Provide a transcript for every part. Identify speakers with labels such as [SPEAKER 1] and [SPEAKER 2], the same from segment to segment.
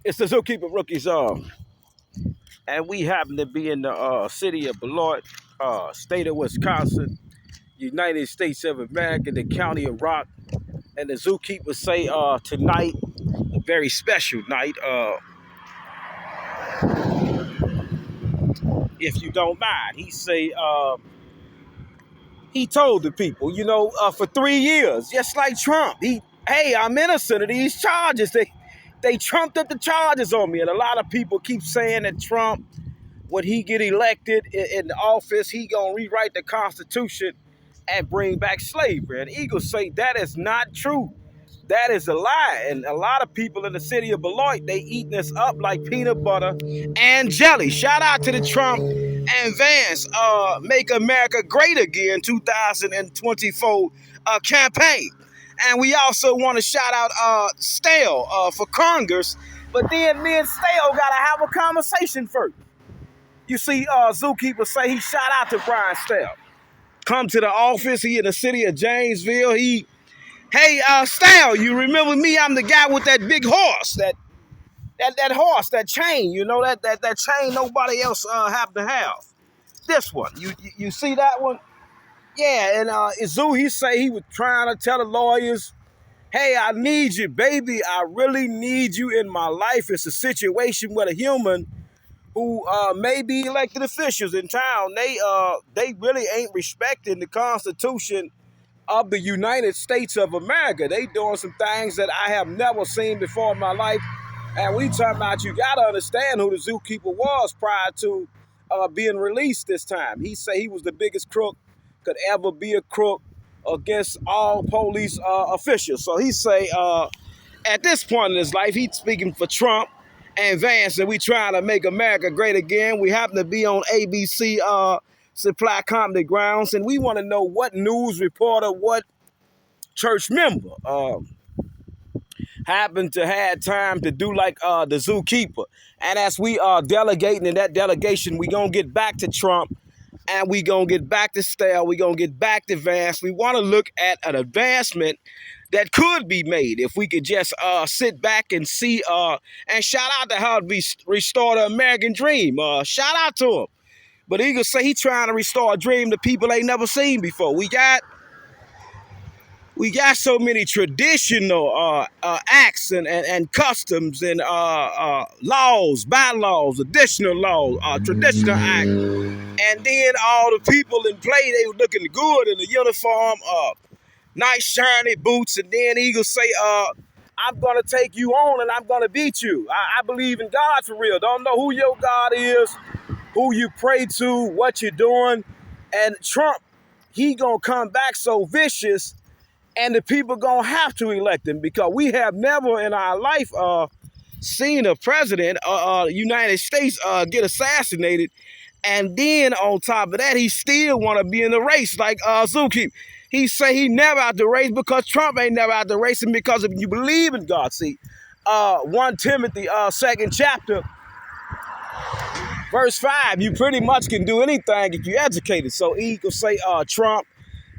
[SPEAKER 1] It's the Zookeeper Rookies, and we happen to be in the city of Beloit, state of Wisconsin, United States of America, the county of Rock. And the zookeeper say tonight, a very special night, if you don't mind. He say he told the people, for 3 years, just like Trump, hey, I'm innocent of these charges. They trumped up the charges on me, and a lot of people keep saying that Trump, when he get elected in the office, he gonna rewrite the Constitution and bring back slavery. And Eagle say that is not true. That is a lie. And a lot of people in the city of Beloit, they eating this up like peanut butter and jelly. Shout out to the Trump and Vance Make America Great Again 2024 campaign. And we also want to shout out Stale for Congress. But then me and Stale got to have a conversation first. You see, Zookeeper say he shout out to Brian Stale. Come to the office. He in the city of Janesville. Hey, Style, you remember me? I'm the guy with that big horse, that horse, that chain. You know that chain nobody else have to have. This one, you see that one? Yeah, and Izu, he say he was trying to tell the lawyers, hey, I need you, baby. I really need you in my life. It's a situation with a human who may be elected officials in town. They really ain't respecting the Constitution of the United States of America. They doing some things that I have never seen before in my life. And we talking about, you got to understand who the zookeeper was prior to being released this time. He said he was the biggest crook could ever be a crook against all police officials. So he say at this point in his life, he's speaking for Trump and Vance, and we trying to make America great again. We happen to be on ABC Supply Comedy Grounds, and we want to know what news reporter, what church member happened to have time to do like the zookeeper. And as we are delegating in that delegation, we gonna get back to Trump, and we gonna get back to Stale, we gonna get back to Vance. We want to look at an advancement that could be made if we could just sit back and see and shout out to how we restore the American dream. Shout out to him. But Eagle say he trying to restore a dream that people ain't never seen before. We got so many traditional acts and customs and laws, bylaws, additional laws, traditional acts. And then all the people in play, they were looking good in the uniform, nice shiny boots. And then Eagle say, I'm going to take you on and I'm going to beat you. I believe in God for real. Don't know who your God is, who you pray to, what you're doing. And Trump, he gonna come back so vicious, and the people gonna have to elect him, because we have never in our life seen a president United States get assassinated, and then on top of that, he still want to be in the race like Zookeeper. He say he never out the race because Trump ain't never out the race, and because if you believe in God, see, 1 Timothy 2nd chapter, Verse 5, you pretty much can do anything if you're educated. So he could say Trump,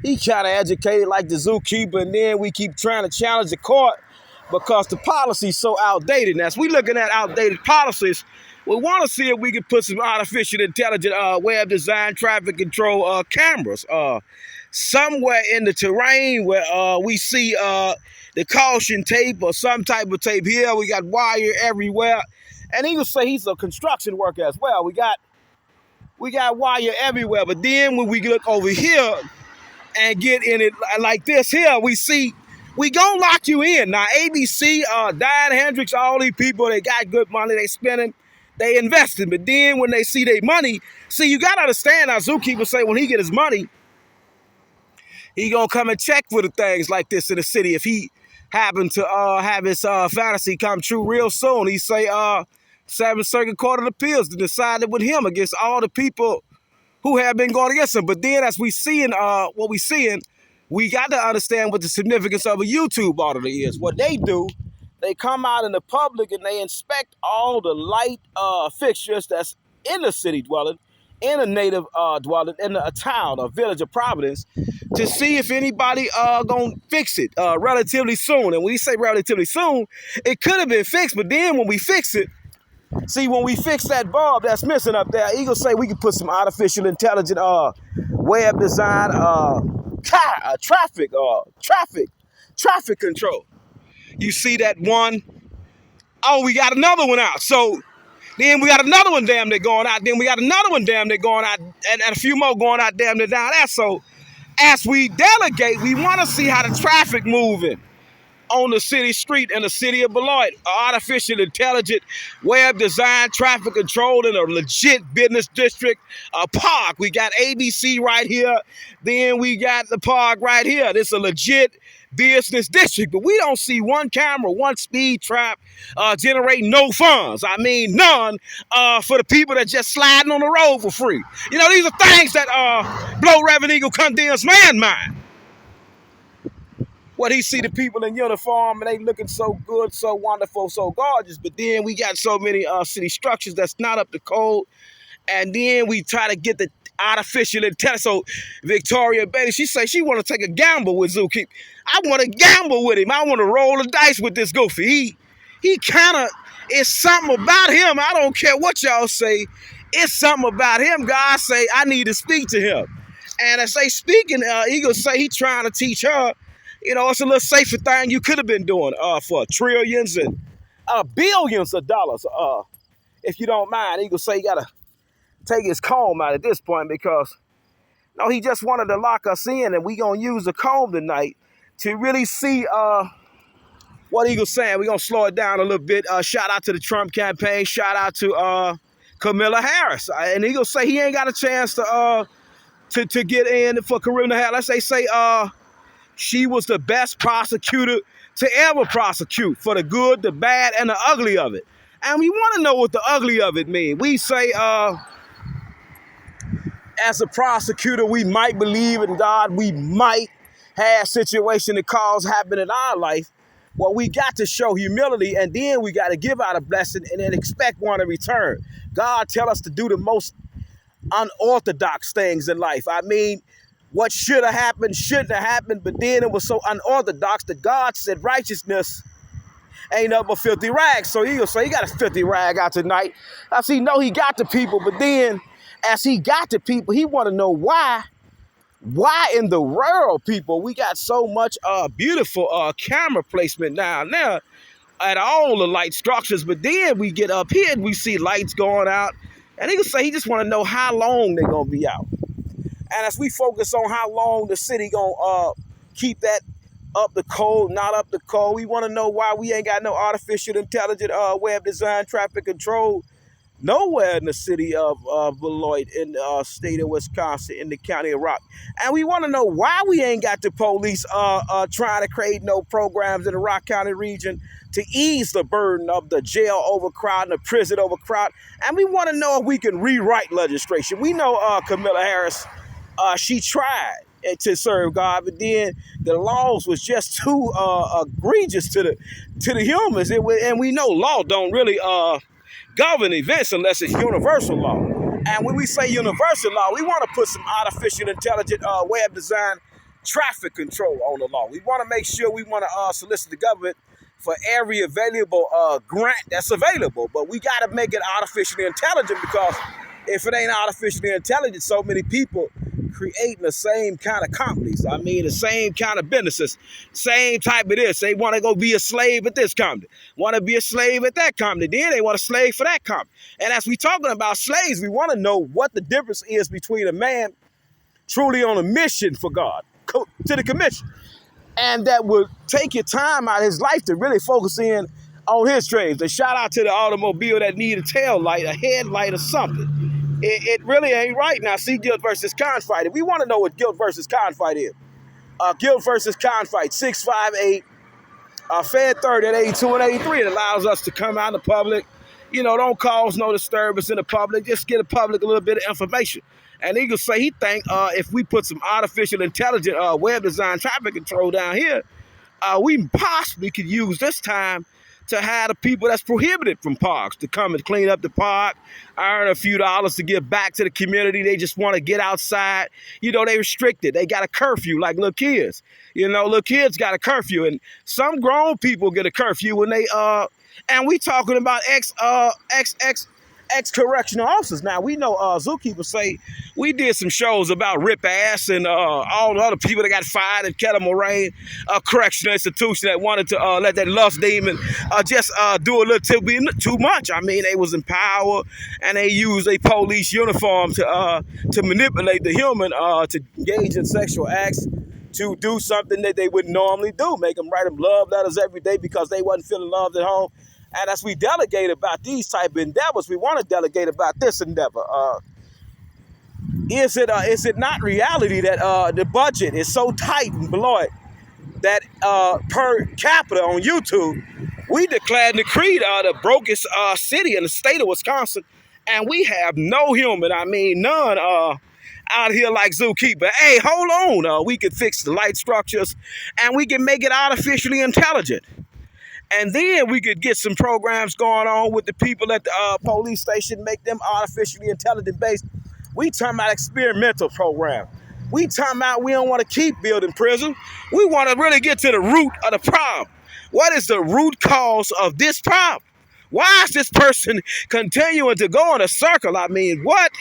[SPEAKER 1] he kind of educated like the zookeeper, and then we keep trying to challenge the court because the policy's so outdated. And as we looking at outdated policies, we want to see if we can put some artificial intelligent web design traffic control cameras somewhere in the terrain where we see the caution tape or some type of tape here. We got wire everywhere. And he would say he's a construction worker as well. We got wire everywhere. But then when we look over here and get in it like this here, we see we gonna lock you in. Now ABC, Diane Hendricks, all these people, they got good money, they spending, they investing. But then when they see their money, see, you gotta understand, our zookeeper say when he get his money, he gonna come and check for the things like this in the city. If he happen to have his fantasy come true real soon, he say 7th Circuit Court of Appeals to decide it with him against all the people who have been going against him. But then as we seeing what we seeing, we got to understand what the significance of a YouTube auditor is. What they do, they come out in the public and they inspect all the light fixtures that's in the city dwelling, in a native dwelling in a town, a village of Providence, to see if anybody gonna fix it relatively soon. And when we say relatively soon, it could have been fixed, but then when we fix it, see, when we fix that bulb that's missing up there, Eagle say we can put some artificial intelligent web design traffic control. You see that one? Oh, we got another one out. So then we got another one damn near going out. Then we got another one damn near going out, and a few more going out damn near down there. So as we delegate, we want to see how the traffic moving on the city street in the city of Beloit. Artificial intelligent web design traffic control in a legit business district. A park. We got ABC right here. Then we got the park right here. This is a legit business district, but we don't see one camera, one speed trap generate no funds. I mean, none for the people that just sliding on the road for free. You know, these are things that blow Reverend Eagle condemns man mind. What he see the people in uniform and they looking so good, so wonderful, so gorgeous, but then we got so many city structures that's not up to code, and then we try to get the artificial intelligence. So Victoria Bailey, she say she want to take a gamble with Zookeeper. I want to gamble with him. I want to roll the dice with this goofy. He kind of, it's something about him. I don't care what y'all say. It's something about him. God say I need to speak to him. And as they speaking, Eagle say he trying to teach her. You know, it's a little safer thing you could have been doing for trillions and billions of dollars. If you don't mind, Eagle say he got to take his comb out at this point because, no, he just wanted to lock us in, and we going to use the comb tonight to really see what Eagle's saying. We're going to slow it down a little bit. Shout out to the Trump campaign. Shout out to Kamila Harris. And Eagle say he ain't got a chance to get in for Kamila Harris. They say she was the best prosecutor to ever prosecute, for the good, the bad, and the ugly of it. And we want to know what the ugly of it means. We say, as a prosecutor, we might believe in God. We might have situation that cause happen in our life. Well, we got to show humility, and then we got to give out a blessing and then expect one in return. God tell us to do the most unorthodox things in life. I mean, what should have happened shouldn't have happened, but then it was so unorthodox that God said righteousness ain't up a filthy rag. So he'll say he got a filthy rag out tonight. I see, no, he got the people, but then as he got the people, he want to know why in the world, people, we got so much beautiful camera placement down there at all the light structures, but then we get up here and we see lights going out, and he can say he just want to know how long they're going to be out. And as we focus on how long the city gonna keep that up the code, not up the code, we want to know why we ain't got no artificial intelligent web design traffic control nowhere in the city of Beloit, in the state of Wisconsin, in the county of Rock. And we want to know why we ain't got the police trying to create no programs in the Rock County region to ease the burden of the jail overcrowding, the prison overcrowding. And we want to know if we can rewrite legislation. We know Kamila Harris, she tried to serve God, but then the laws was just too egregious to the humans. And we know law don't really govern events unless it's universal law. And when we say universal law, we want to put some artificial intelligent web design traffic control on the law. We want to make sure we want to solicit the government for every available grant that's available. But we got to make it artificially intelligent, because if it ain't artificially intelligent, so many people creating the same kind of companies. I mean, the same kind of businesses, same type of this. They want to go be a slave at this company, want to be a slave at that company. Then they want a slave for that company. And as we talking about slaves, we want to know what the difference is between a man truly on a mission for God, to the commission, and that will take your time out of his life to really focus in on his trades. And shout out to the automobile that need a tail light, a headlight, or something. It really ain't right now. See, guilt versus confight. We want to know what guilt versus confight is. Guilt versus confight, 658, Fed 30 at 82 and 83. It allows us to come out in the public. You know, don't cause no disturbance in the public. Just get the public a little bit of information. And Eagle say he think if we put some artificial intelligent web design traffic control down here, we possibly could use this time to have the people that's prohibited from parks to come and clean up the park, earn a few dollars to give back to the community. They just want to get outside. You know, they restricted. They got a curfew like little kids. You know, little kids got a curfew, and some grown people get a curfew when they and we talking about ex-correctional officers. Now, we know zookeepers say we did some shows about Rip Ass and all the other people that got fired at Kettle Moraine Correctional Institution that wanted to let that lust demon just do a little too much. I mean, they was in power and they used a police uniform to manipulate the human to engage in sexual acts, to do something that they wouldn't normally do, make them write them love letters every day because they wasn't feeling loved at home. And as we delegate about these type of endeavors, we want to delegate about this endeavor. Is it not reality that the budget is so tight and below it that per capita on YouTube, we declared and decreed the brokest city in the state of Wisconsin, and we have no human, I mean none, out here like Zookeeper. Hey, hold on, we can fix the light structures, and we can make it artificially intelligent. And then we could get some programs going on with the people at the police station, make them artificially intelligent based. We talking about experimental program. We talking about we don't want to keep building prisons. We want to really get to the root of the problem. What is the root cause of this problem? Why is this person continuing to go in a circle? I mean, what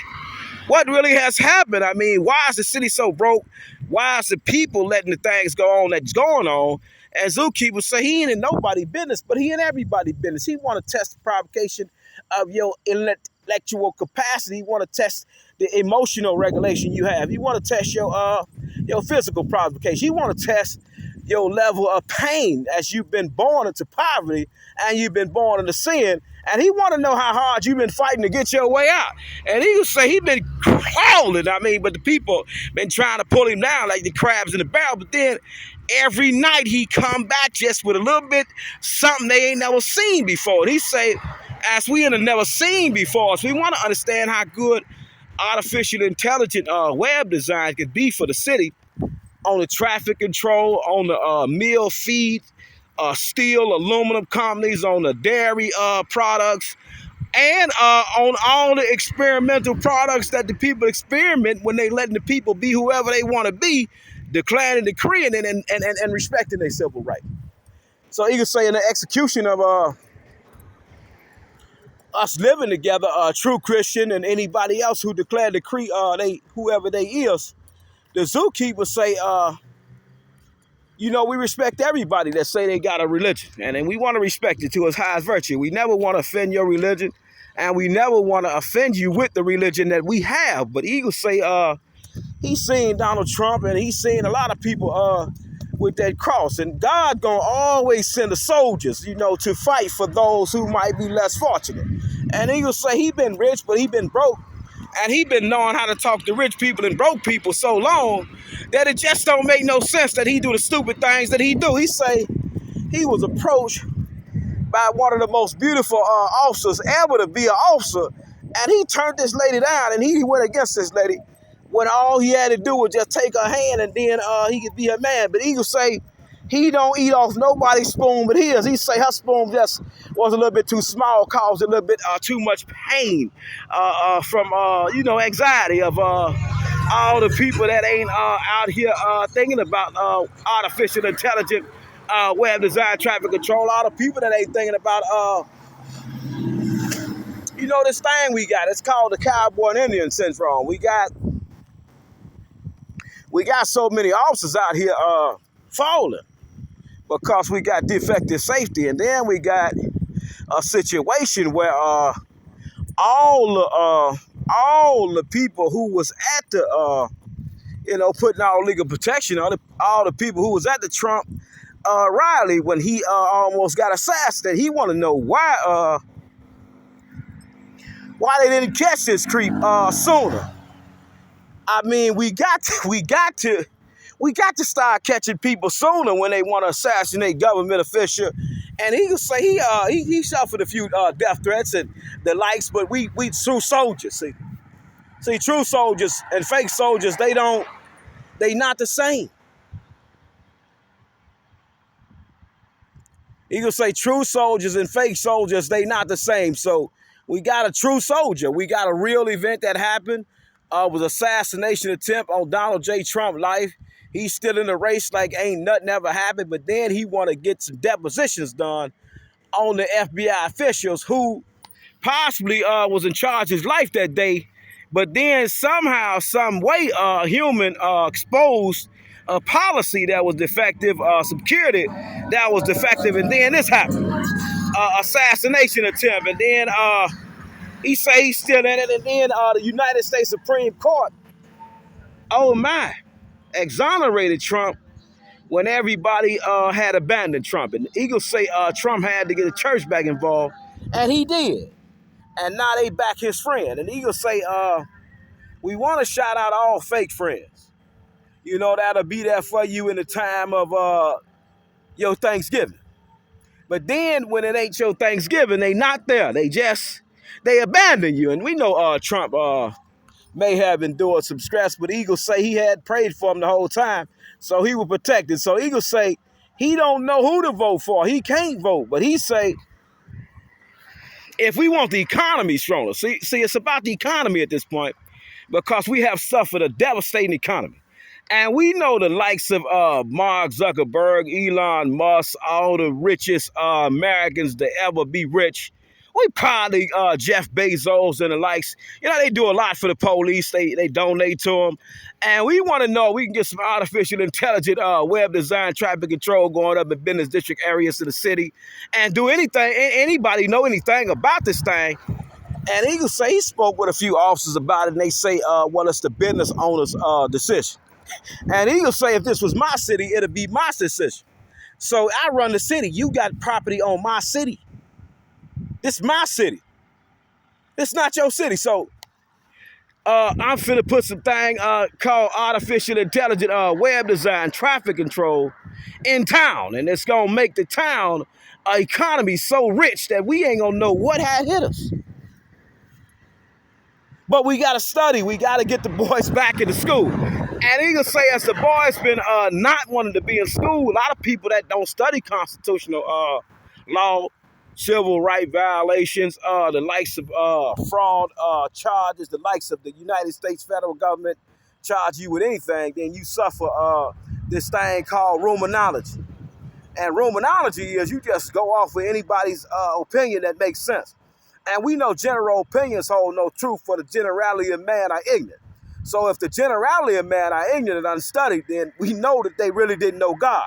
[SPEAKER 1] really has happened? I mean, why is the city so broke? Why is the people letting the things go on that's going on? As Zookeeper say, he ain't in nobody's business, but he in everybody's business. He want to test the provocation of your intellectual capacity. He want to test the emotional regulation you have. He want to test your physical provocation. He want to test your level of pain as you've been born into poverty and you've been born into sin. And he want to know how hard you've been fighting to get your way out. And he would say he been crawling. I mean, but the people been trying to pull him down like the crabs in the barrel. But then every night he come back just with a little bit something they ain't never seen before. And he say, as we ain't never seen before, so we want to understand how good artificial intelligent web design could be for the city on the traffic control, on the mill feed, steel, aluminum companies, on the dairy products, and on all the experimental products that the people experiment when they letting the people be whoever they want to be, declaring and decreeing and respecting their civil right. So you can say in the execution of us living together, true Christian and anybody else who declare decree whoever they is, the Zookeepers say, we respect everybody that say they got a religion, and we want to respect it to its highest virtue. We never want to offend your religion, and we never want to offend you with the religion that we have. But Eagle say he's seen Donald Trump, and he's seen a lot of people with that cross, and God gonna always send the soldiers, to fight for those who might be less fortunate. And Eagle say he been rich, but he been broke. And he been knowing how to talk to rich people and broke people so long that it just don't make no sense that he do the stupid things that he do. He say he was approached by one of the most beautiful officers ever to be an officer, and he turned this lady down, and he went against this lady when all he had to do was just take her hand, and then he could be her man. But Eagle say he don't eat off nobody's spoon but his. He say her spoon just was a little bit too small, caused a little bit too much pain from anxiety of all the people that ain't out here thinking about artificial intelligence, web design, traffic control. All the people that ain't thinking about this thing we got. It's called the cowboy and Indian syndrome. We got so many officers out here falling because we got defective safety. And then we got a situation where all the people who was at the, putting out legal protection, all the people who was at the Trump rally when he almost got assassinated, he want to know why they didn't catch this creep sooner. I mean, we got to start catching people sooner when they want to assassinate government official. And he could say he suffered a few death threats and the likes, but we true soldiers. See, true soldiers and fake soldiers, they not the same. Eagles say true soldiers and fake soldiers, they not the same. So we got a true soldier. We got a real event that happened. Was assassination attempt on Donald J. Trump life. He's still in the race like ain't nothing ever happened, but then he want to get some depositions done on the FBI officials who possibly was in charge of his life that day. But then somehow, some way, human exposed a policy that was defective, security that was defective, and then this happened. Assassination attempt, and then he say he's still in it, and then the United States Supreme Court, oh my, exonerated Trump when everybody had abandoned Trump. And the Eagles say Trump had to get the church back involved, and he did. And now they back his friend. And the Eagles say, we want to shout out all fake friends. You know, that'll be there for you in the time of your Thanksgiving. But then when it ain't your Thanksgiving, they not there. They abandon you. And we know Trump may have endured some stress, but Eagles say he had prayed for him the whole time, so he was protected. So Eagles say he don't know who to vote for. He can't vote, but he say, if we want the economy stronger, see, it's about the economy at this point, because we have suffered a devastating economy. And we know the likes of Mark Zuckerberg, Elon Musk, all the richest Americans to ever be rich. We probably Jeff Bezos and the likes. You know, they do a lot for the police. They donate to them. And we want to know we can get some artificial intelligent web design, traffic control going up in business district areas of the city, and do anything. Anybody know anything about this thing? And he could say he spoke with a few officers about it, and they say, well, it's the business owner's decision. And he could say, if this was my city, it'd be my decision. So I run the city. You got property on my city. This is my city. It's not your city. So I'm finna put some thing called artificial intelligent web design, traffic control in town. And it's gonna make the town economy so rich that we ain't gonna know what had hit us. But we gotta study. We gotta get the boys back into school. And he gonna say, as the boys been not wanting to be in school, a lot of people that don't study constitutional law, civil right violations, the likes of fraud charges, the likes of the United States federal government charge you with anything, then you suffer this thing called rumonology. And rumonology is you just go off with anybody's opinion that makes sense. And we know general opinions hold no truth, for the generality of man are ignorant. So if the generality of man are ignorant and unstudied, then we know that they really didn't know God.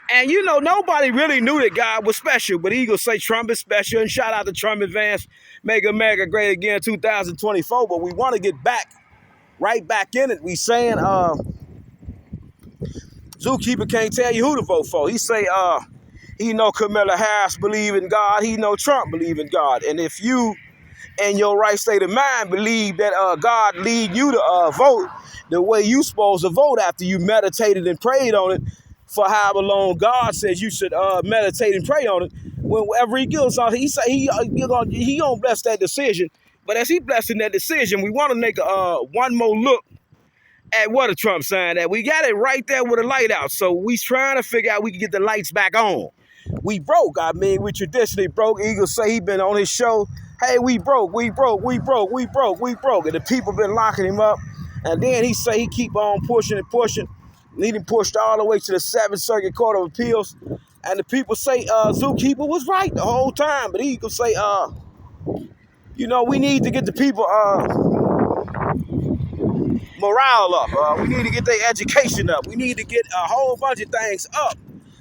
[SPEAKER 1] And you know, nobody really knew that God was special, but Eagles say Trump is special, and shout out to Trump advance, make America great again 2024. But we want to get back, right back in it. We saying Zookeeper can't tell you who to vote for. He say he know Kamila Harris believe in God, he know Trump believe in God. And if you in your right state of mind believe that God lead you to vote the way you supposed to vote after you meditated and prayed on it for however long God says you should meditate and pray on it, whenever he gives on, he say he gonna bless that decision. But as he blessing that decision, we want to make one more look at what a Trump sign that we got it right there with a light out. So we trying to figure out we can get the lights back on. We broke. I mean, we traditionally broke. Eagles say he been on his show. Hey, we broke. And the people been locking him up. And then he say he keep on pushing and pushing. And he done pushed all the way to the 7th Circuit Court of Appeals. And the people say Zookeeper was right the whole time. But Eagles say, you know, we need to get the people morale up. We need to get their education up. We need to get a whole bunch of things up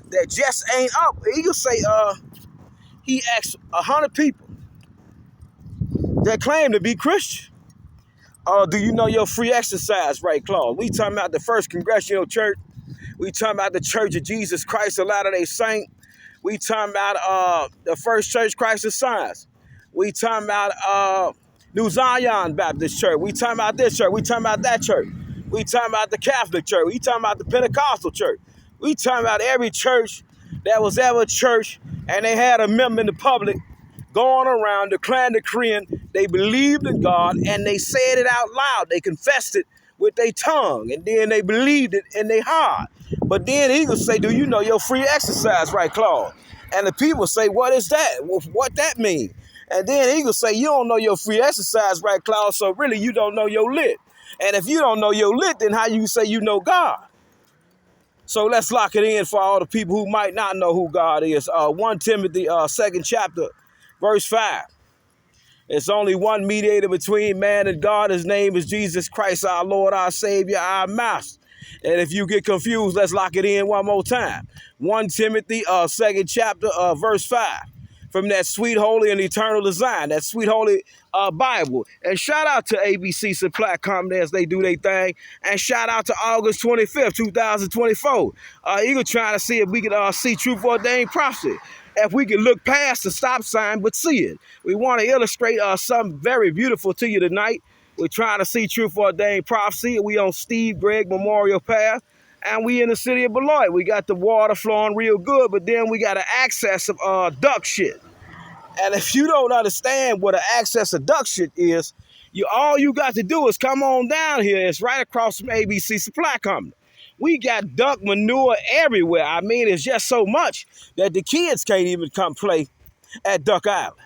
[SPEAKER 1] that just ain't up. Eagles say he asked 100 people that claim to be Christian. Do you know your free exercise right clause? We talking about the First Congregational Church. We talking about the Church of Jesus Christ of Latter-day Saint. We talking about the First Church Christ of Science. We talking about New Zion Baptist Church. We talking about this church. We talking about that church. We talking about the Catholic Church. We talking about the Pentecostal Church. We talking about every church that was ever a church, and they had a member in the public going around declaring they believed in God, and they said it out loud. They confessed it with their tongue, and then they believed it in their heart. But then he would say, do you know your free exercise right clause? And the people say, what is that? What that mean? And then Eagle say, you don't know your free exercise, right, Klaus? So really, you don't know your lit. And if you don't know your lit, then how you say you know God? So let's lock it in for all the people who might not know who God is. 1 Timothy, 2nd chapter, verse 5. It's only one mediator between man and God. His name is Jesus Christ, our Lord, our Savior, our Master. And if you get confused, let's lock it in one more time. 1 Timothy, 2nd chapter, verse 5. From that sweet, holy, and eternal design, that sweet, holy Bible. And shout out to ABC Supply Company as they do their thing. And shout out to August 25th, 2024. Eagle trying to see if we can see truth ordained prophecy. If we can look past the stop sign but see it. We want to illustrate something very beautiful to you tonight. We're trying to see truth ordained prophecy. We on Steve Gregg Memorial Path. And we in the city of Beloit. We got the water flowing real good, but then we got an access of duck shit. And if you don't understand what an access of duck shit is, all you got to do is come on down here. It's right across from ABC Supply Company. We got duck manure everywhere. I mean, it's just so much that the kids can't even come play at Duck Island.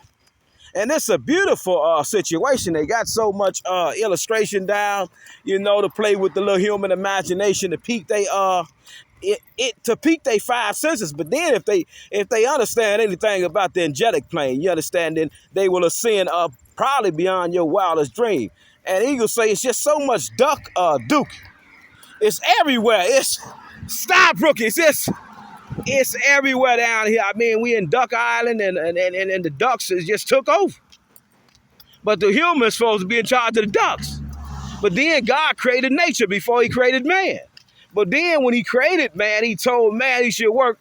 [SPEAKER 1] And it's a beautiful situation. They got so much illustration down, to play with the little human imagination, to pique to pique their five senses. But then if they understand anything about the angelic plane, you understand, then they will ascend up probably beyond your wildest dream. And Eagle say it's just so much duke. It's everywhere. Stop, rookies. It's everywhere down here. I mean, we in Duck Island, and the ducks just took over. But the humans supposed to be in charge of the ducks. But then God created nature before he created man. But then when he created man, he told man he should work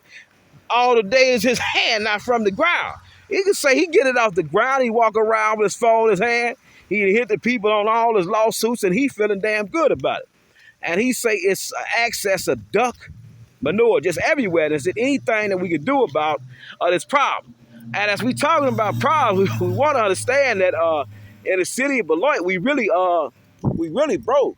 [SPEAKER 1] all the days his hand, not from the ground. He could say he get it off the ground. He walk around with his phone in his hand. He hit the people on all his lawsuits, and he feeling damn good about it. And he say it's access of duck manure just everywhere. Is it anything that we can do about this problem? And as we talking about problems, we want to understand that in the city of Beloit, we really broke.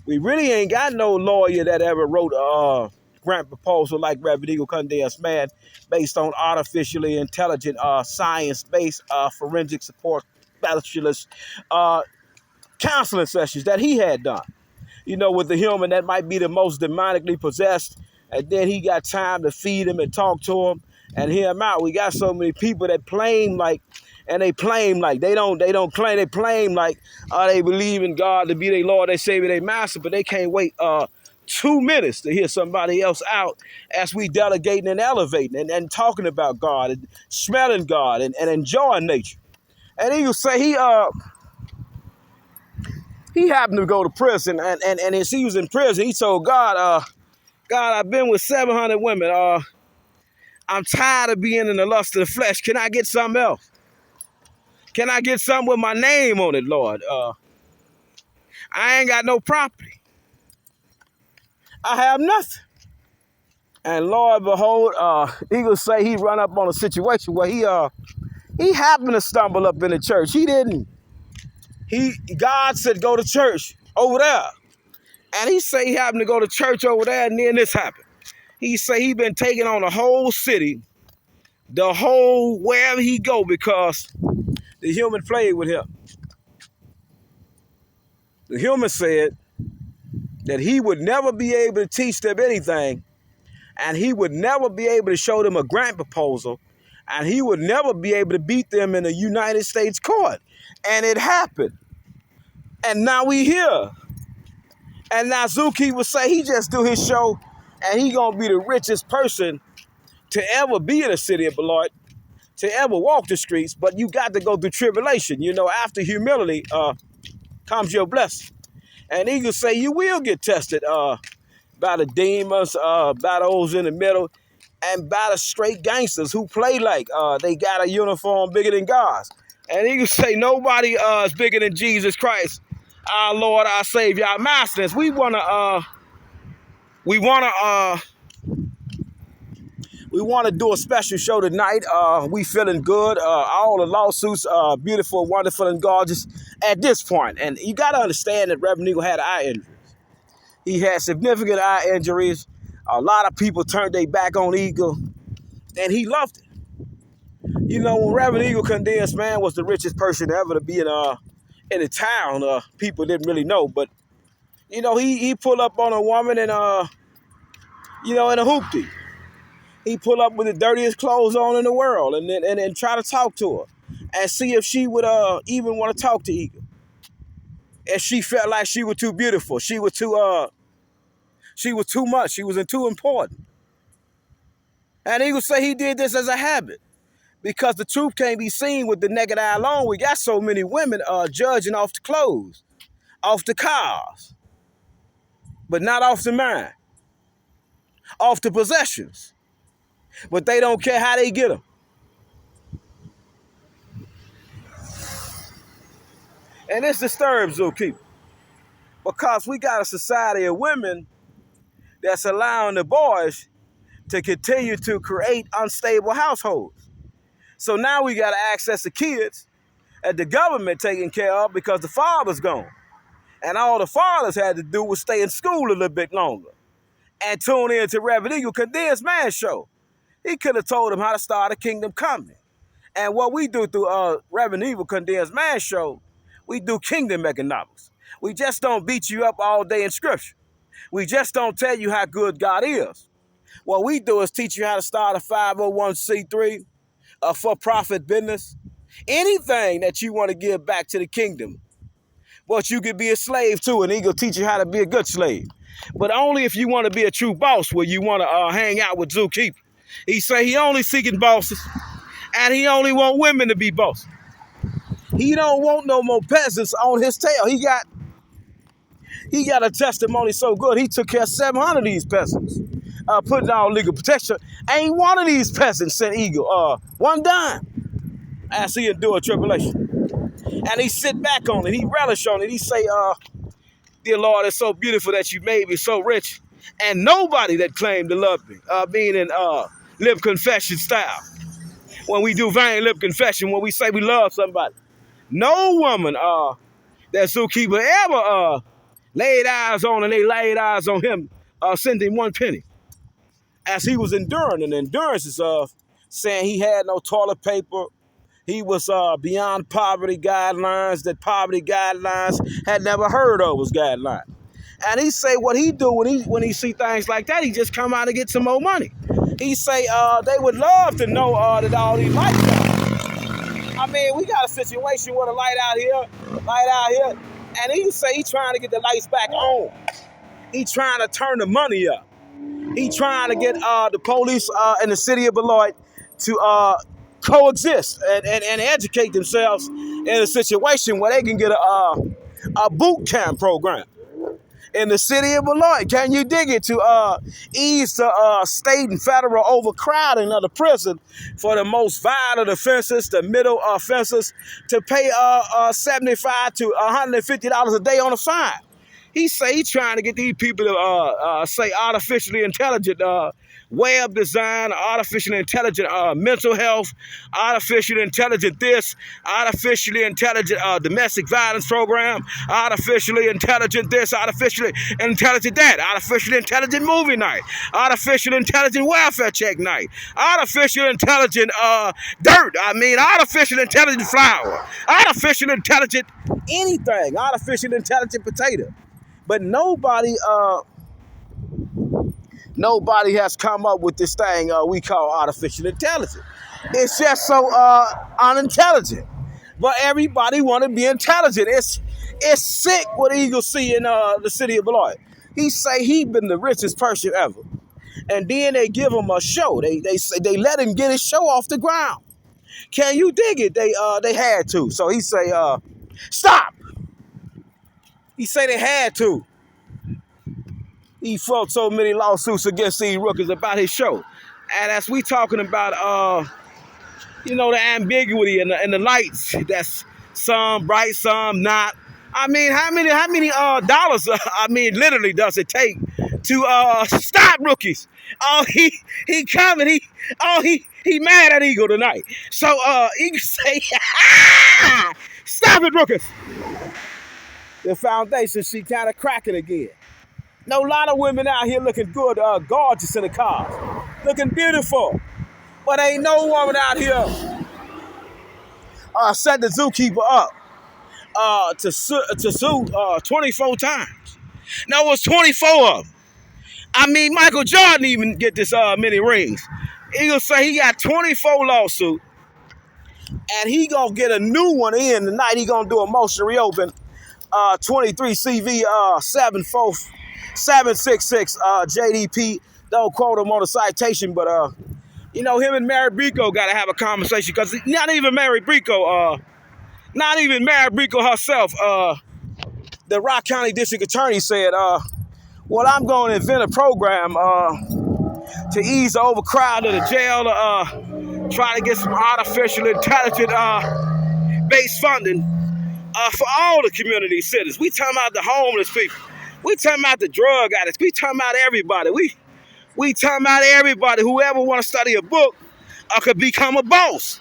[SPEAKER 1] We really ain't got no lawyer that ever wrote a grant proposal like Reverend Eagle Condensed Man based on artificially intelligent science-based forensic support specialist counseling sessions that he had done. With the human that might be the most demonically possessed, and then he got time to feed him and talk to him and hear him out. We got so many people that claim like they claim like they don't claim, they claim like they believe in God to be their Lord, their Savior, their Master, but they can't wait 2 minutes to hear somebody else out as we delegating and elevating and talking about God and smelling God and enjoying nature. And he would say he happened to go to prison, and as he was in prison, he told God, God, I've been with 700 women. I'm tired of being in the lust of the flesh. Can I get something else? Can I get something with my name on it, Lord? I ain't got no property. I have nothing. And Lord, behold, Eagle say he run up on a situation where he happened to stumble up in the church. He didn't. God said, go to church over there. And he say he happened to go to church over there, and then this happened. He say he been taking on the whole city, the whole wherever he go, because the human played with him. The human said that he would never be able to teach them anything, and he would never be able to show them a grant proposal, and he would never be able to beat them in a United States court. And it happened. And now we here. And now Zuki would say he just do his show, and he gonna be the richest person to ever be in the city of Beloit, to ever walk the streets. But you got to go through tribulation. After humility comes your blessing. And he could say you will get tested by the demons, by those in the middle, and by the straight gangsters who play like they got a uniform bigger than God's. And he could say nobody is bigger than Jesus Christ, our Lord, our Savior, our Master. We wanna do a special show tonight. We feeling good. All the lawsuits are beautiful, wonderful, and gorgeous at this point. And you got to understand that Reverend Eagle had eye injuries. He had significant eye injuries. A lot of people turned their back on Eagle. and he loved it. You know, when Reverend Eagle Condensed Man was the richest person ever to be in the town, people didn't really know, but you know, he pulled up on a woman and you know, in a hoopty. He pull up with the dirtiest clothes on in the world and try to talk to her and see if she would even want to talk to Eagle. And she felt like she was too beautiful. She was too much. She was too important. And Eagle say he did this as a habit because the truth can't be seen with the naked eye alone. We got so many women judging off the clothes, off the cars, but not off the mind, off the possessions. But they don't care how they get them. And this disturbs Zookeeper because we got a society of women that's allowing the boys to continue to create unstable households. So now we got to access the kids that the government taking care of because the father's gone. And all the fathers had to do was stay in school a little bit longer and tune in to Reverend Eagle Condensed Man show. He could have told them how to start a kingdom company. And what we do through Reverend Eagle Condensed Man show, we do kingdom economics. We just don't beat you up all day in scripture. We just don't tell you how good God is. What we do is teach you how to start a 501c3, a for-profit business, anything that you want to give back to the kingdom. But you could be a slave too, and he will teach you how to be a good slave. But only if you want to be a true boss where you want to hang out with Zookeeper. He say he only seeking bosses, and he only want women to be bosses. He don't want no more peasants on his tail. He got a testimony so good, he took care of 700 of these peasants, putting on legal protection. Ain't one of these peasants sent Eagle one dime as he endured tribulation. And he sit back on it, he relish on it. He say, dear Lord, it's so beautiful that you made me so rich. And nobody that claimed to love me, being in lip confession style. When we do vain lip confession, when we say we love somebody. No woman that Zookeeper ever laid eyes on and they laid eyes on him, sent him one penny. As he was enduring, and endurance is saying he had no toilet paper. He was beyond poverty guidelines, that poverty guidelines had never heard of was guidelines. And he say what he do when he see things like that, he just come out and get some more money. He say they would love to know that all these lights are. I mean, we got a situation with a light out here, and he say he trying to get the lights back on. He trying to turn the money up. He trying to get the police in the city of Beloit to coexist and educate themselves in a situation where they can get a boot camp program in the city of Beloit. Can you dig it? To ease the state and federal overcrowding of the prison for the most violent offenses, the middle offenses, to pay $75 to $150 a day on a fine. He say he trying to get these people to say artificially intelligent web design, artificially intelligent mental health, artificially intelligent this, artificially intelligent domestic violence program, artificially intelligent this, artificially intelligent that, artificially intelligent movie night, artificially intelligent welfare check night, artificial intelligent dirt, artificial intelligent flour, artificial intelligent anything, artificial intelligent potato. But nobody has come up with this thing we call artificial intelligence. It's just so unintelligent. But everybody want to be intelligent. It's sick what Eagle see in the city of Beloit. He say he been the richest person ever. And then they give him a show. They let him get his show off the ground. Can you dig it? They had to. So he say, stop. He say they had to. He fought so many lawsuits against these rookies about his show. And as we talking about, the ambiguity and the lights, that's some bright, some not. I mean, how many dollars, literally does it take to stop rookies? Oh, he coming, he mad at Eagle tonight. So Eagle say, stop it, rookies. The foundation, she kind of cracking again. No, a lot of women out here looking good, gorgeous in the cars, looking beautiful. But ain't no woman out here set the zookeeper up to sue 24 times. No, it was 24 of them. I mean, Michael Jordan even get this many rings. He gonna say he got 24 lawsuits, and he gonna get a new one in tonight. He gonna do a motion to reopen 23 CV 766 JDP. Don't quote him on the citation, but you know, him and Mary Brico got to have a conversation because not even Mary Brico herself, the Rock County District Attorney said, well, I'm going to invent a program to ease the overcrowd of the jail, try to get some artificial intelligent based funding for all the community citizens. We talking about the homeless people. We talking about the drug addicts. We talking about everybody. We talking about everybody. Whoever want to study a book could become a boss.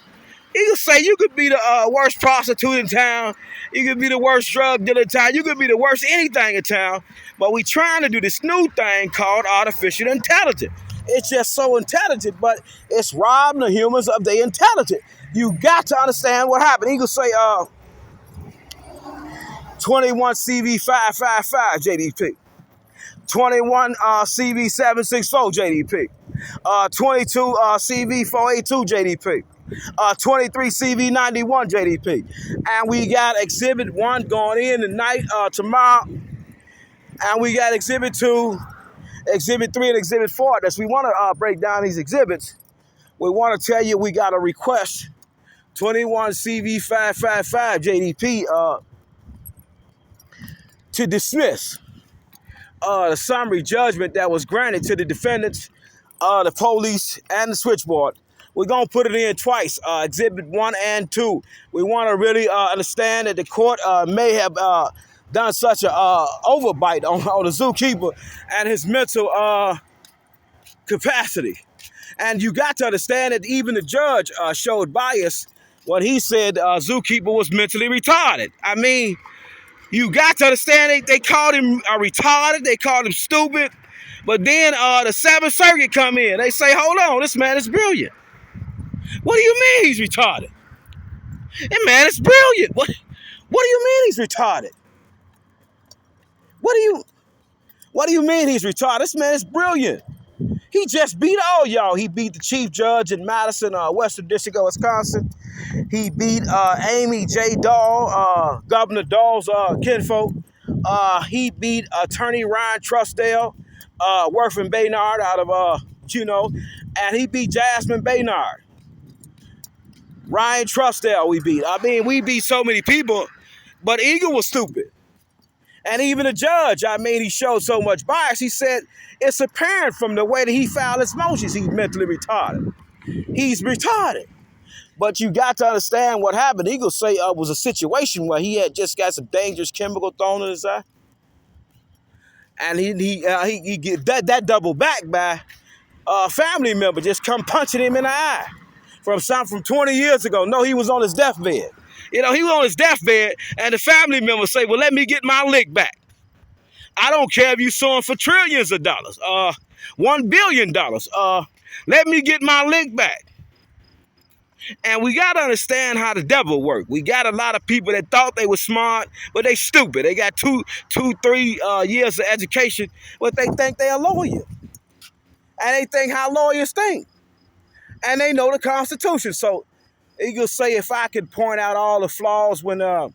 [SPEAKER 1] You could say you could be the worst prostitute in town. You could be the worst drug dealer in town. You could be the worst anything in town. But we trying to do this new thing called artificial intelligence. It's just so intelligent, but it's robbing the humans of their intelligence. You got to understand what happened. He could say 21 CV 555 JDP. 21 CV 764 JDP. 22 CV 482 JDP. 23 CV 91 JDP. And we got Exhibit 1 going in tonight, tomorrow. And we got Exhibit 2, Exhibit 3, and Exhibit 4. As we want to break down these exhibits, we want to tell you we got a request, 21 CV 555 JDP, to dismiss the summary judgment that was granted to the defendants, the police, and the switchboard. We're going to put it in twice, Exhibit 1 and 2. We want to really understand that the court may have done such an overbite on the zookeeper and his mental capacity. And you got to understand that even the judge showed bias when he said zookeeper was mentally retarded. I mean, you got to understand they called him retarded, they called him stupid, but then the Seventh Circuit come in. They say, hold on, this man is brilliant. What do you mean he's retarded? That man is brilliant. What do you mean he's retarded? What do you mean he's retarded? This man is brilliant. He just beat all y'all. He beat the chief judge in Madison, Western District of Wisconsin. He beat Amy J. Dahl, Governor Dahl's kinfolk. He beat Attorney Ryan Trustdale, Worthing Baynard out of, and he beat Jasmine Baynard. Ryan Trustdale we beat. I mean, we beat so many people, but Eagle was stupid. And even the judge, I mean, he showed so much bias. He said, it's apparent from the way that he filed his motions, he's mentally retarded. He's retarded. But you got to understand what happened. Eagle say it was a situation where he had just got some dangerous chemical thrown in his eye. And he get that double back by a family member just come punching him in the eye from 20 years ago. No, he was on his deathbed. You know, he was on his deathbed, and the family member say, well, let me get my lick back. I don't care if you suing for trillions of dollars, $1 billion. Let me get my lick back. And we got to understand how the devil works. We got a lot of people that thought they were smart, but they stupid. They got 3 years of education, but they think they're a lawyer. And they think how lawyers think. And they know the Constitution. So Eagle say, if I could point out all the flaws when the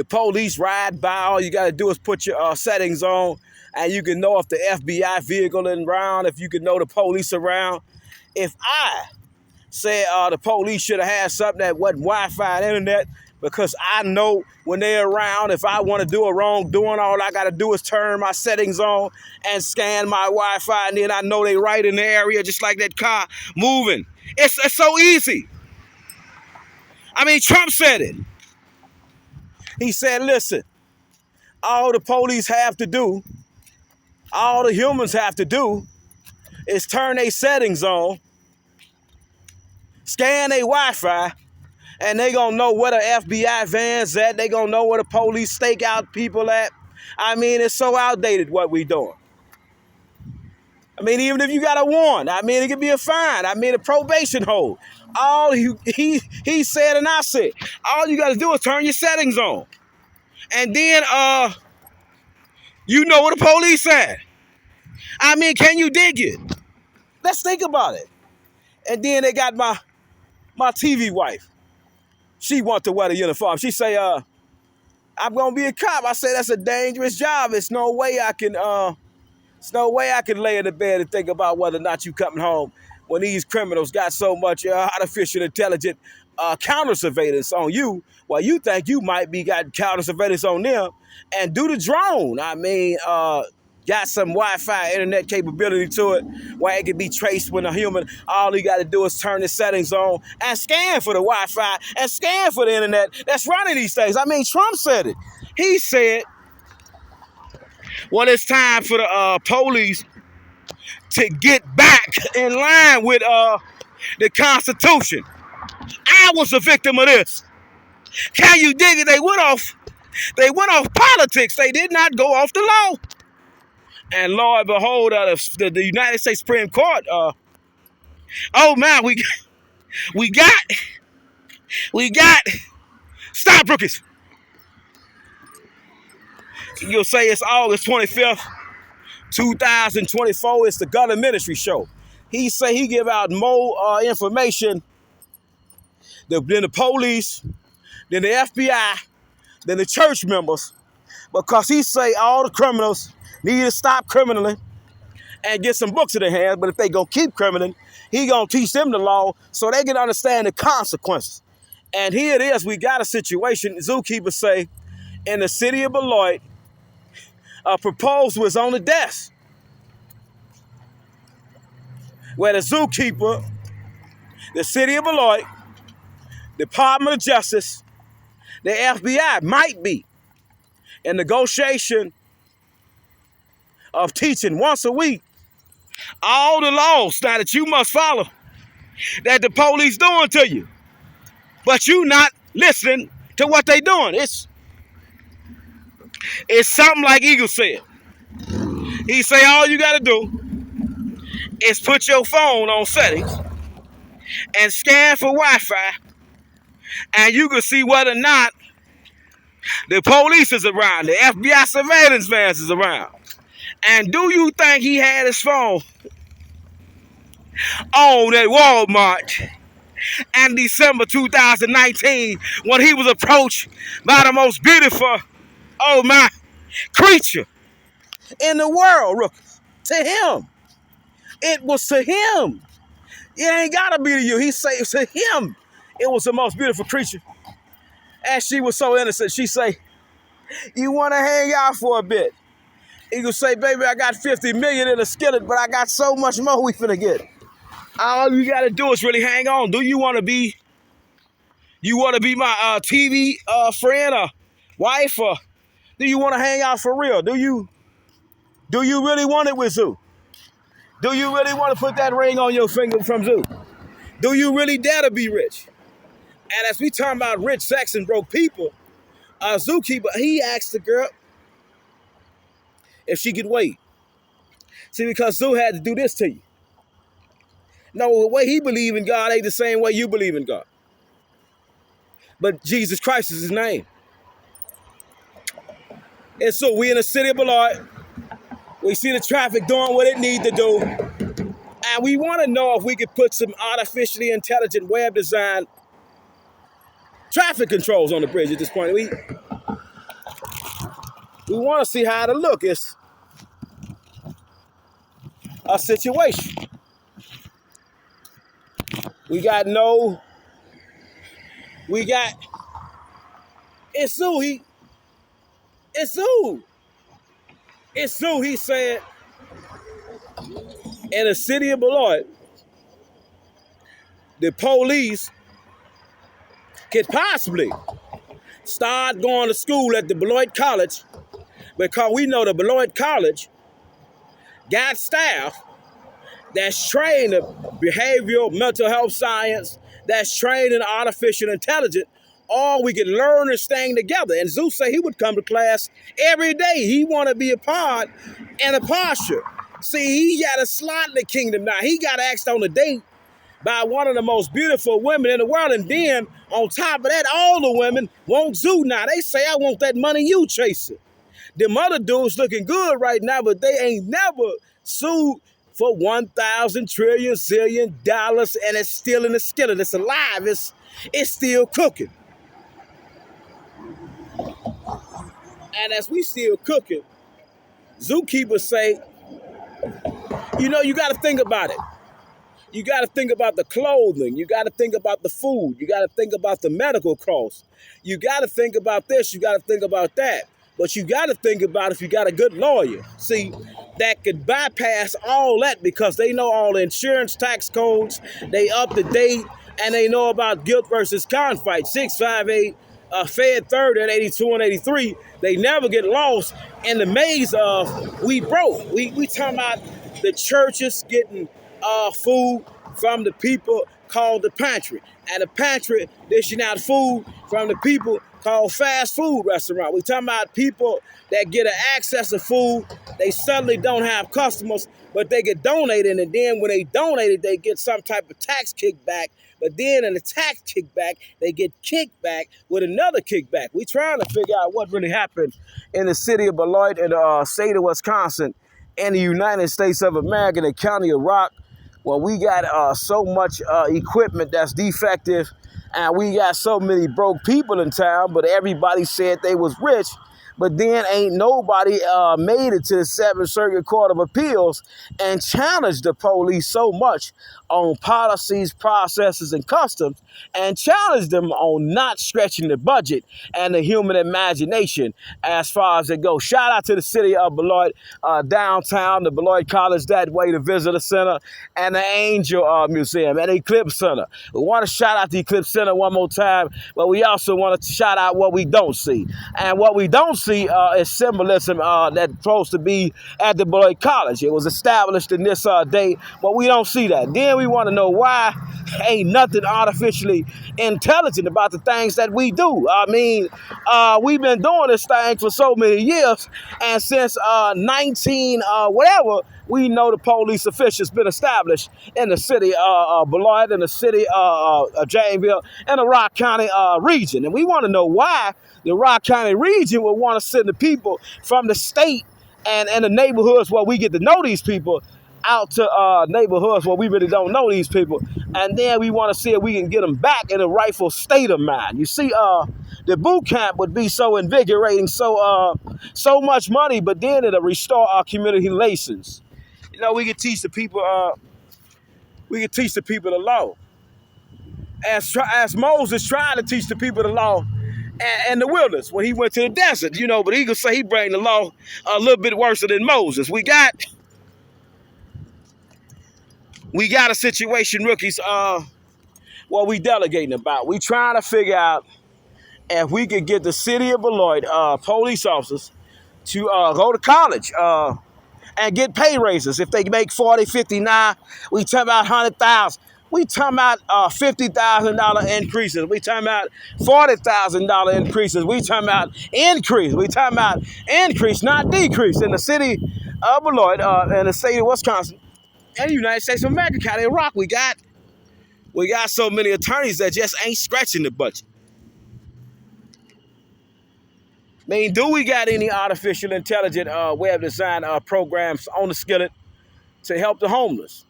[SPEAKER 1] police ride by, all you got to do is put your settings on, and you can know if the FBI vehicle is around, if you can know the police around. If I said the police should have had something that wasn't Wi-Fi and internet, because I know when they're around, if I want to do a wrongdoing, all I got to do is turn my settings on and scan my Wi-Fi, and then I know they right in the area, just like that car moving. It's so easy. I mean, Trump said it. He said, listen, all the police have to do, all the humans have to do is turn their settings on, scan their Wi-Fi, and they gonna know where the FBI vans at. They gonna know where the police stake out people at. I mean, it's so outdated what we doing. I mean, even if you got a warrant, I mean, it could be a fine. I mean, a probation hold. All he said and I said, all you got to do is turn your settings on. And then, you know what the police said. I mean, can you dig it? Let's think about it. And then they got my TV wife. She want to wear the uniform. She say, I'm going to be a cop. I say, that's a dangerous job. It's no way I can lay in the bed and think about whether or not you coming home when these criminals got so much artificial intelligent counter surveillance on you. Well, you think you might be got counter surveillance on them, and do the drone. I mean, got some Wi-Fi internet capability to it where it can be traced when a human, all you got to do is turn the settings on and scan for the Wi-Fi and scan for the internet that's running these things. I mean, Trump said it. He said, well, it's time for the police to get back in line with the Constitution. I was a victim of this. Can you dig it? They went off politics. They did not go off the law. And Lord behold, the United States Supreme Court, oh man, we got stop rookies. You'll say it's August 25th, 2024. It's the Gunner Ministry Show. He say he give out more information than the police, than the FBI, than the church members, because he say all the criminals need to stop criminaling and get some books in their hands. But if they gonna keep criminaling, he gonna teach them the law so they can understand the consequences. And here it is. We got a situation. Zookeeper say in the city of Beloit, a proposal was on the desk where the zookeeper, the city of Beloit, Department of Justice, the FBI might be in negotiation of teaching once a week all the laws now that you must follow that the police doing to you. But you not listening to what they doing. It's something like Eagle said. He say all you got to do is put your phone on settings and scan for Wi-Fi, and you can see whether or not the police is around, the FBI surveillance vans is around. And do you think he had his phone on at Walmart in December 2019 when he was approached by the most beautiful, oh my, creature in the world? To him. It was to him. It ain't gotta be to you. He say to him, it was the most beautiful creature. And she was so innocent. She say, you wanna hang out for a bit? He could say, baby, I got 50 million in a skillet, but I got so much more we finna get. All you gotta do is really hang on. Do you wanna be my TV friend or wife, or do you wanna hang out for real? Do you really want it with Zoo? Do you really want to put that ring on your finger from Zoo? Do you really dare to be rich? And as we talking about rich, sex, and broke people, Zookeeper, he asked the girl if she could wait. See, because Zoo had to do this to you. No, the way he believe in God ain't the same way you believe in God. But Jesus Christ is his name. And so we in the city of Beloit. We see the traffic doing what it needs to do. And we want to know if we could put some artificially intelligent web design traffic controls on the bridge at this point. We want to see how it'll look. It's a situation. It's Zoo. It's Zoo, he said, in the city of Beloit, the police could possibly start going to school at the Beloit College, because we know the Beloit College got staff that's trained in behavioral mental health science, that's trained in artificial intelligence, or we can learn this thing together. And Zeus said he would come to class every day. He want to be a part and a posture See, he got a slot in the kingdom now. He got asked on a date by one of the most beautiful women in the world. And then on top of that, all the women want Zoo now. They say, I want that money you chasing. Them other dudes looking good right now, but they ain't never sued for 1,000 trillion zillion dollars, and it's still in the skillet. It's alive. It's still cooking. And as we still cooking, zookeepers say, you got to think about it. You got to think about the clothing. You got to think about the food. You got to think about the medical costs. You got to think about this. You got to think about that. But you got to think about if you got a good lawyer. See, that could bypass all that because they know all the insurance tax codes. They up to date and they know about guilt versus confight. 658 Fed third at 82 and 83. They never get lost in the maze of we broke. We talking about the churches getting food from the people called the pantry. And the pantry dishing out food from the people called fast food restaurant. We talking about people that get an access to food. They suddenly don't have customers, but they get donated. And then when they donate it, they get some type of tax kickback. But then in the tax kickback, they get kicked back with another kickback. We trying to figure out what really happened in the city of Beloit and the state of Wisconsin in the United States of America, the county of Rock. Well, we got so much equipment that's defective, and we got so many broke people in town, but everybody said they was rich. But then ain't nobody made it to the 7th Circuit Court of Appeals and challenged the police so much on policies, processes, and customs, and challenged them on not stretching the budget and the human imagination as far as it goes. Shout out to the city of Beloit, downtown, the Beloit College that way, the Visitor Center, and the Angel Museum, and the Eclipse Center. We want to shout out the Eclipse Center one more time, but we also want to shout out what we don't see. And what we don't see is symbolism that's supposed to be at the Beloit College. It was established in this day, but we don't see that. Then we want to know why ain't nothing artificially intelligent about the things that we do. I mean, we've been doing this thing for so many years, and since 19 whatever, we know the police officials been established in the city of Beloit, in the city of Janesville, and the Rock County region. And we want to know why the Rock County region would want to send the people from the state and the neighborhoods where we get to know these people out to neighborhoods where we really don't know these people. And then we want to see if we can get them back in a rightful state of mind. You see, the boot camp would be so invigorating, so much money, but then it'll restore our community relations. We can teach the people. The law, as Moses tried to teach the people the law and the wilderness when he went to the desert. But he could say he bring the law a little bit worse than Moses. We got a situation, rookies. What we delegating about? We trying to figure out if we could get the city of Beloit police officers to go to college. And get pay raises. If they make 40, 59, we talking about 100,000. We talking about $50,000 increases. We talking about $40,000 increases. We talking about increase. We talking about increase, not decrease. In the city of Beloit, in the state of Wisconsin, and the United States of America, County of Rock, we got so many attorneys that just ain't scratching the budget. I mean, do we got any artificial intelligent web design programs on the skillet to help the homeless,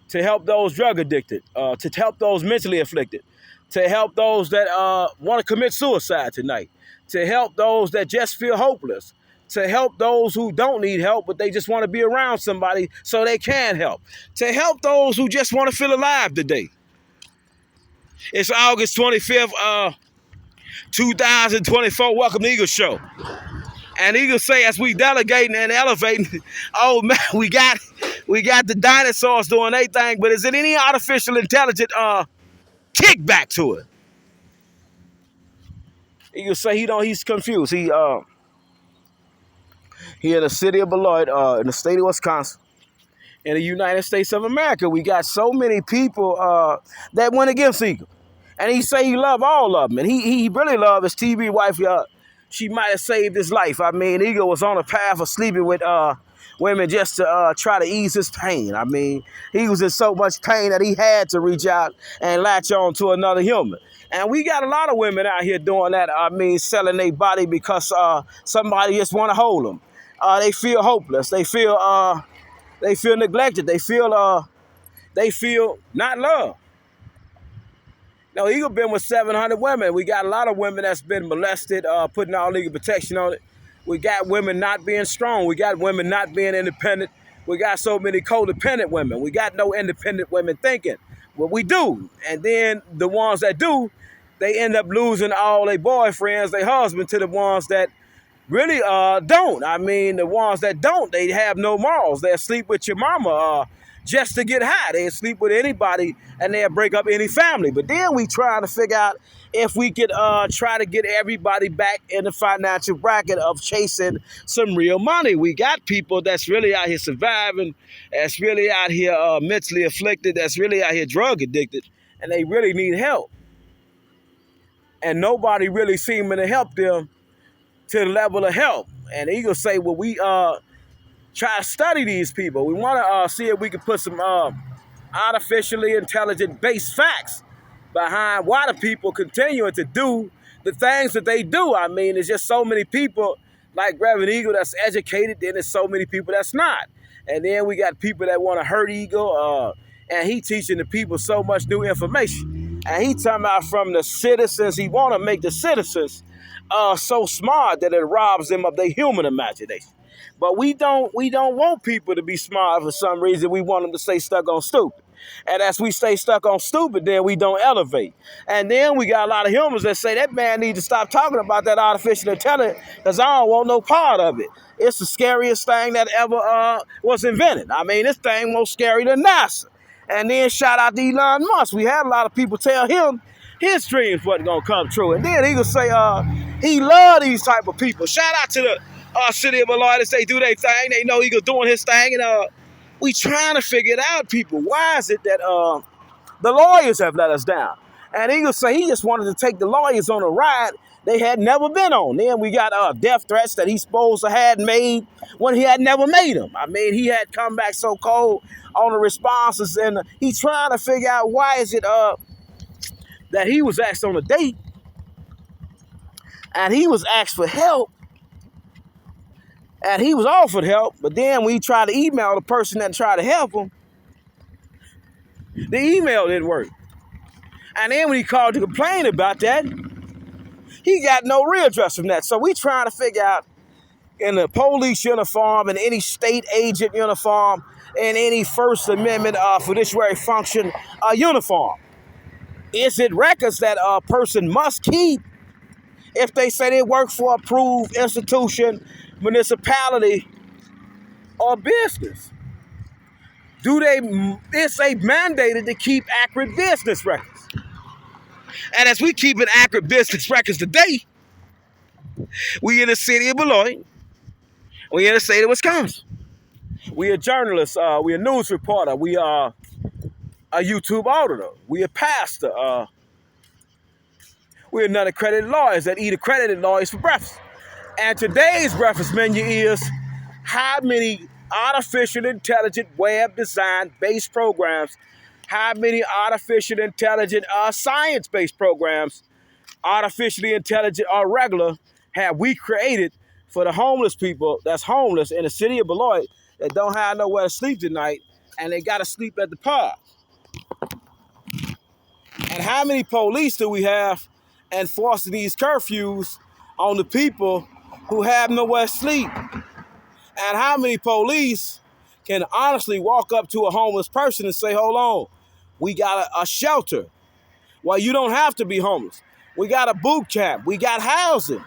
[SPEAKER 1] to help those drug addicted, to help those mentally afflicted, to help those that want to commit suicide tonight, to help those that just feel hopeless, to help those who don't need help, but they just want to be around somebody so they can help, to help those who just want to feel alive today. It's August 25th, 2024. Welcome to Eagle Show. And Eagle say, as we delegating and elevating, oh man, we got the dinosaurs doing their thing, but is it any artificial intelligent kickback to it? Eagle say he's confused. He in the city of Beloit, in the state of Wisconsin, in the United States of America, we got so many people that went against Eagle. And he say he love all of them. And he really love his TV wife. She might have saved his life. I mean, Eagle was on a path of sleeping with women just to try to ease his pain. I mean, he was in so much pain that he had to reach out and latch on to another human. And we got a lot of women out here doing that. I mean, selling their body because somebody just want to hold them. They feel hopeless. They feel neglected. They feel not loved. No, Eagle been with 700 women. We got a lot of women that's been molested, putting all legal protection on it. We got women not being strong. We got women not being independent. We got so many codependent women. We got no independent women thinking. Well, we do. And then the ones that do, they end up losing all their boyfriends, their husbands, to the ones that really don't. I mean, the ones that don't, they have no morals. They'll sleep with your mama just to get high. They'll sleep with anybody and they'll break up any family. But then we trying to figure out if we could try to get everybody back in the financial bracket of chasing some real money. We got people that's really out here surviving, that's really out here mentally afflicted, that's really out here drug addicted, and they really need help. And nobody really seeming to help them to the level of help. And Eagle say, well, we try to study these people. We want to see if we can put some artificially intelligent based facts behind why the people continuing to do the things that they do. I mean, there's just so many people like Reverend Eagle that's educated, then there's so many people that's not. And then we got people that want to hurt Eagle, and he teaching the people so much new information. And he talking about from the citizens, he want to make the citizens so smart that it robs them of their human imagination. But we don't want people to be smart for some reason. We want them to stay stuck on stupid. And as we stay stuck on stupid, then we don't elevate. And then we got a lot of humans that say that man need to stop talking about that artificial intelligence because I don't want no part of it. It's the scariest thing that ever was invented. I mean, this thing more scary than NASA. And then shout out to Elon Musk. We had a lot of people tell him his dreams wasn't going to come true. And then he could say he love these type of people. Shout out to the city of Beloit. They do their thing. They know he was doing his thing. And we trying to figure it out, people. Why is it that the lawyers have let us down? And he could say he just wanted to take the lawyers on a ride they had never been on. Then we got death threats that he supposed to had made when he had never made them. I mean, he had come back so cold on the responses. And he trying to figure out why is it that he was asked on a date and he was asked for help and he was offered help, but then when he tried to email the person that tried to help him, the email didn't work. And then when he called to complain about that, he got no redress from that. So we trying to figure out in the police uniform, in any state agent uniform, in any First Amendment fiduciary function uniform, is it records that a person must keep if they say they work for an approved institution, municipality, or business? Is they mandated to keep accurate business records? And as we keep an accurate business records today, we in the city of Beloit, we in the state of Wisconsin. We a journalist, we a news reporter, we are a YouTube auditor, we a pastor, we're non-accredited lawyers that eat accredited lawyers for breakfast. And today's breakfast menu is how many artificial intelligent web design based programs, how many artificial intelligent science-based programs, artificially intelligent or regular, have we created for the homeless people that's homeless in the city of Beloit that don't have nowhere to sleep tonight and they got to sleep at the park? And how many police do we have enforcing these curfews on the people who have nowhere to sleep? And how many police can honestly walk up to a homeless person and say, hold on, we got a shelter. Well, you don't have to be homeless. We got a boot camp. We got housing.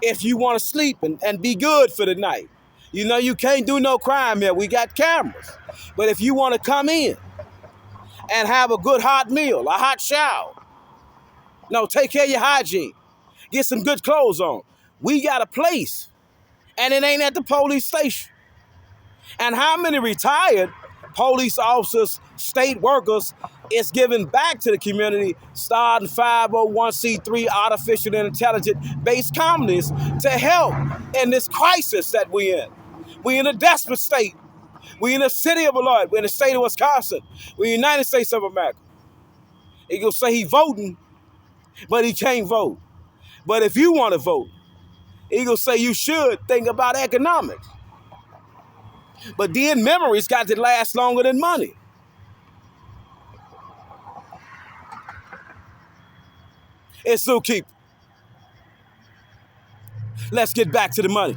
[SPEAKER 1] If you want to sleep and be good for the night. You know, you can't do no crime here. We got cameras. But if you want to come in and have a good hot meal, a hot shower, no, take care of your hygiene, get some good clothes on, we got a place. And it ain't at the police station. And how many retired police officers, state workers, is giving back to the community, starting 501c3 artificial and intelligent based companies to help in this crisis that we're in? We in a desperate state. We in the city of Beloit. We in the state of Wisconsin. We in the United States of America. He gonna say he voting, but he can't vote. But if you want to vote, he gonna say you should think about economics. But then memories got to last longer than money. And Zookeeper, let's get back to the money.